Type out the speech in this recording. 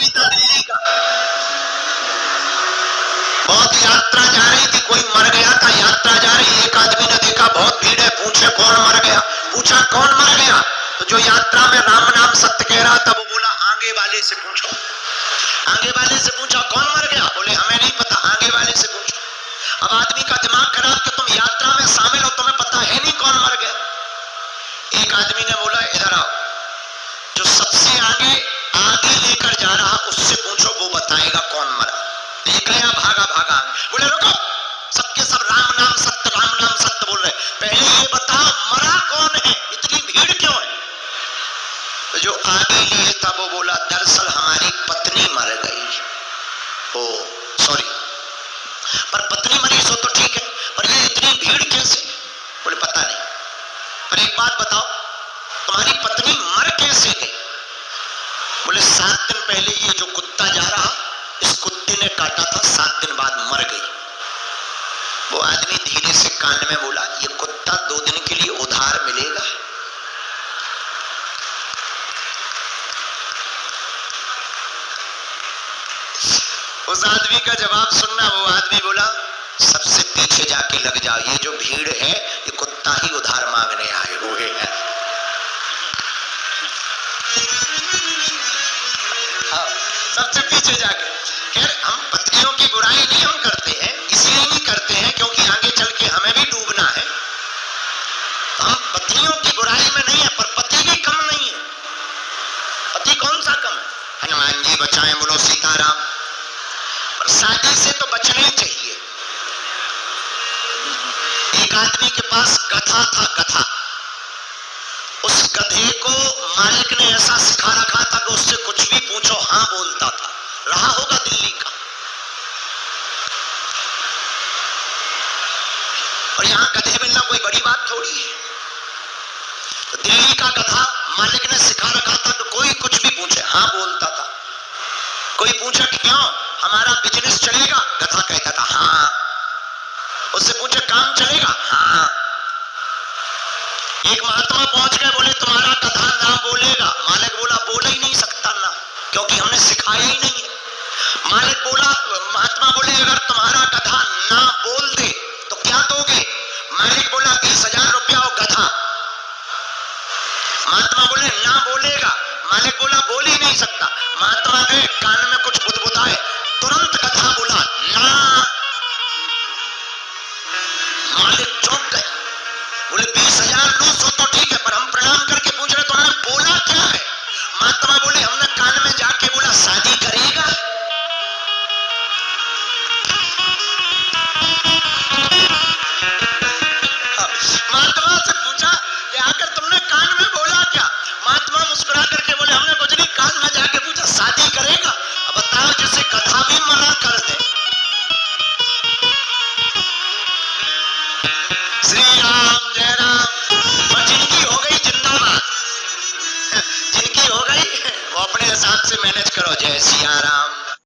आदमी था दिल्ली का, बहुत यात्रा जा रही थी, कोई मर गया था, यात्रा जा रही, एक आदमी ने देखा बहुत भीड़ है, पूछे कौन मर गया, पूछा कौन मर गया, तो जो यात्रा में राम नाम सत्य कह रहा था वो बोला आगे वाले से पूछो। आगे वाले से पूछा कौन मर गया, बोले हमें नहीं पता, आगे वाले से पूछो। अब आदमी का दिमाग खराब कि तुम यात्रा में शामिल हो, तुम्हें पता है नहीं कौन मर गया। एक आदमी ने बोला इधर आओ, जो सबसे आगे आगे लेकर जा रहा उससे पूछो, वो बताएगा कौन मरा। ये गया भागा भागा, बोले रुको, सबके सब राम नाम सत्य बोल रहे, पहले ये बताओ मरा कौन है, इतनी भीड़ क्यों है। तो जो आगे लिए था वो बोला दरअसल हमारी पत्नी मर गई। ओ सॉरी, पर पत्नी मरी सो तो ठीक है, पर ये इतनी भीड़ कैसे, बोले पता नहीं, पर एक बात बताओ तुम्हारी पत्नी मर कैसे गई। बोले 7 दिन पहले ये जो कुत्ता जा रहा इस कुत्ते ने काटा था, 7 दिन बाद मर गई। वो आदमी धीरे से कान में बोला ये कुत्ता 2 दिन के लिए उधार मिलेगा। उस आदमी का जवाब सुनना, वो आदमी बोला सबसे पीछे जाके लग जाओ, ये जो भीड़ है ये कुत्ता ही उधार मांगने आए हुए हैं। हाँ, सबसे पीछे जाके। खैर हम पत्नियों की बुराई नहीं हम करते हैं, इसलिए नहीं करते हैं क्योंकि आगे चल के हमें भी डूबना है। हम पत्नियों की बुराई में नहीं है, पर पति भी कम नहीं है। पति कौन सा कम है, हनुमान जी बचाएं बोलो सीताराम। पर शादी से तो बचना ही चाहिए। एक आदमी के पास गधा था, गधा, उस गधे को मालिक ने ऐसा सिखा रखा था कि उससे कुछ भी पूछो हाँ बोलता था। रहा होगा दिल्ली का, और यहां गधे मिलना कोई बड़ी बात थोड़ी है। तो दिल्ली का गधा मालिक ने सिखा रखा था कि कोई कुछ भी पूछे हाँ बोलता था। कोई पूछा क्यों हमारा बिजनेस चलेगा, गधा कहता था हाँ। उससे पूछे काम चलेगा, हाँ। एक महात्मा पहुंच गए, बोले तुम्हारा गधा ना बोलेगा। मालिक बोला बोल ही नहीं सकता ना, क्योंकि हमने सिखाया ही नहीं है। मालिक बोला, महात्मा बोले अगर तुम्हारा गधा ना बोल दे तो क्या दोगे। मालिक बोला 20,000 रुपया और गधा। महात्मा बोले ना बोलेगा। मालिक बोला बोल ही नहीं सकता। महात्मा गए, कान में कुछ बुदबुदाए, तुरंत गधा बोला ना। मालिक चौंक गए, बोले 20,000 लूस हो तो ठीक है, पर हम प्रणाम करके पूछ रहे तुमने बोला क्या है। महात्मा बोले हमने कान में जाके बोला शादी करेगा। महात्मा से पूछा कि आकर तुमने कान में बोला क्या। महात्मा मुस्कुरा करके बोले हमने कुछ नहीं, कान में जाके पूछा शादी करेगा। अब बताओ जिसे गधा भी मना कर दे। श्री राम जय राम। और जिनकी हो गई जिंदाबाद, जिनकी हो गई वो अपने हिसाब से मैनेज करो। जय सिया राम।